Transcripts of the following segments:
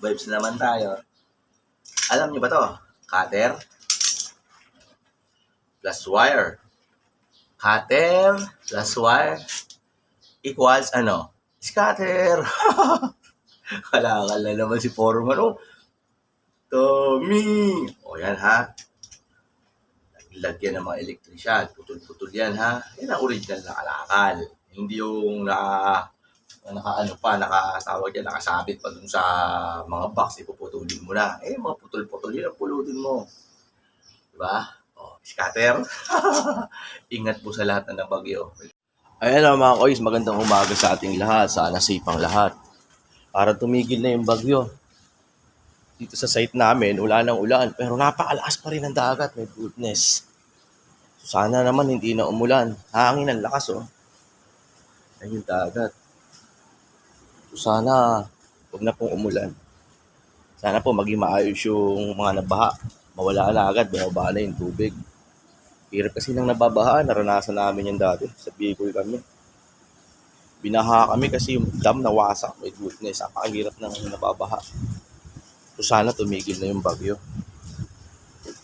vibes na naman tayo. Alam niyo ba to? Cutter plus wire. Cutter plus wire equals ano? Scatter. Kalakal na naman si Foreman. Oh, Tommy. O yan ha. Lagyan ng mga elektrisyan. Putol-putol yan ha. Yan ang original na kalakal. Hindi yung nakasawag yan, nakasabit pa dun sa mga box, ipuputulin mo na. Mga putol-putol yun ang pulutin mo. Diba? O, scatter. Ingat po sa lahat ng bagyo. Ayan mga koys, magandang umaga sa ating lahat. Sana safe ang lahat. Para tumigil na yung bagyo. Dito sa site namin, ulan ng ulan. Pero napakalakas pa rin ang dagat. My goodness. Sana naman hindi na umulan. Hangin ang lakas oh. Ayun yung dagat. Sana huwag na pong umulan. Sana po maging maayos yung mga nabaha. Mawala na agad, bumaba na yung tubig. Hirap kasi nang nababaha, naranasan namin yan dati. Sa Bicol kami. Binaha kami kasi yung dam nawasak. My goodness, napakahirap nang nababaha. So sana tumigil na yung bagyo.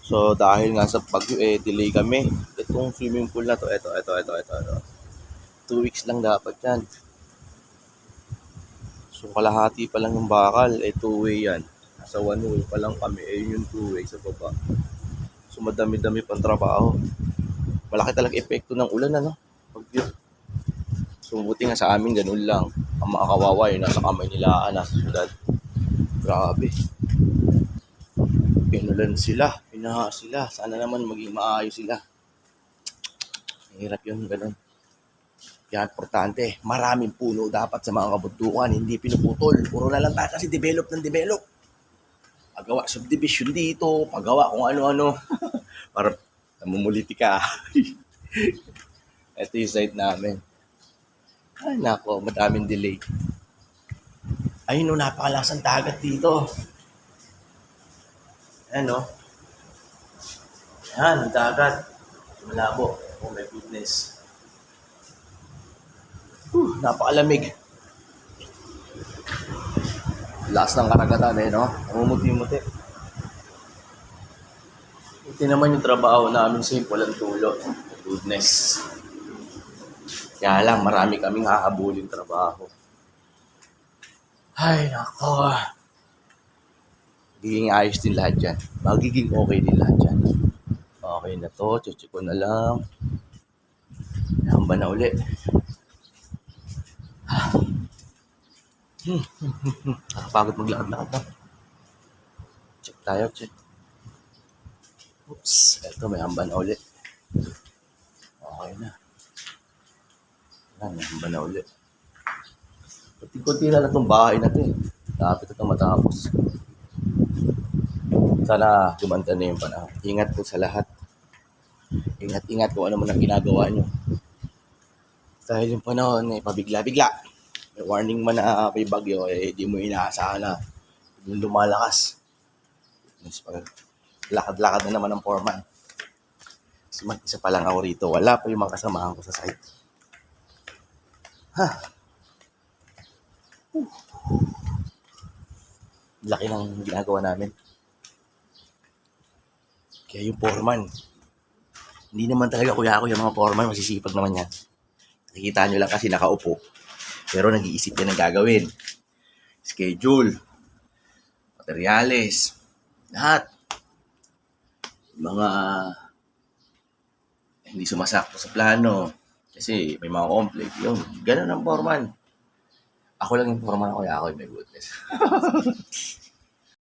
So dahil nga sa bagyo, delay kami. Itong swimming pool na to, ito. 2 weeks lang dapat yan. So kalahati pa lang yung bakal, 2-way yan. Nasa 1-way pa lang kami, yung 2-way sa baba. So madami-dami pang trabaho. Malaki talaga epekto ng ulan, ano? Bagyo. So buti nga sa amin, ganun lang. Ang mga kawawa yun, nasa kamay nila, nasa syudad. Grabe. Pinulan sila, pinaha sila. Sana naman maging maayos sila. Hirap yun, ganun. Kaya importante, maraming puno dapat sa mga kabundukan, hindi pinuputol. Puro na lang tayo kasi develop. Pagawa subdivision dito, pagawa kung ano-ano. Para namumuliti ka. Ito yung site namin. Ay nako, madaming delay. Ayun o, napakalasang dagat dito. Ayan o. Ayan, dagat. Malabo. Oh my goodness. Napakalamig. Lakas ng karagatan no? Namumuti-muti. Ito naman yung trabaho namin, simple ang tulo. Goodness. Kaya lang, marami kaming hahabulin trabaho. Ay, nako. Magiging ayos din lahat dyan. Magiging okay din lahat dyan. Okay na to, check ko na lang. Hamba na uli. Nakapagod maglakad-lakad na. Check tayo, check. Oops, eto may hamba na uli. Okay na. May hamba na uli. Kunti-kunti na itong bahay na ito eh. Dapat itong matapos. Sana gumanda na yung panahon. Ingat po sa lahat. Ingat kung ano man ang ginagawa nyo. Dahil yung panahon pabigla-bigla. May warning man na may bagyo, di mo inaasahan na yung lumalakas. Lakad-lakad na naman ang foreman. Kasi mag-isa pa lang ako rito. Wala pa yung mga kasamahan ko sa site. Laki ng ginagawa namin. Kaya yung foreman, hindi naman talaga kuya ako yung mga foreman, masisipag naman yan. Nakikita nyo lang kasi nakaupo. Pero nag-iisip yan ng gagawin. Schedule, materyales, lahat. Mga hindi sumasakto sa plano. Kasi may mga conflict. Yun, ganun ang foreman. Ako lang yung foreman, kuya ako, my goodness.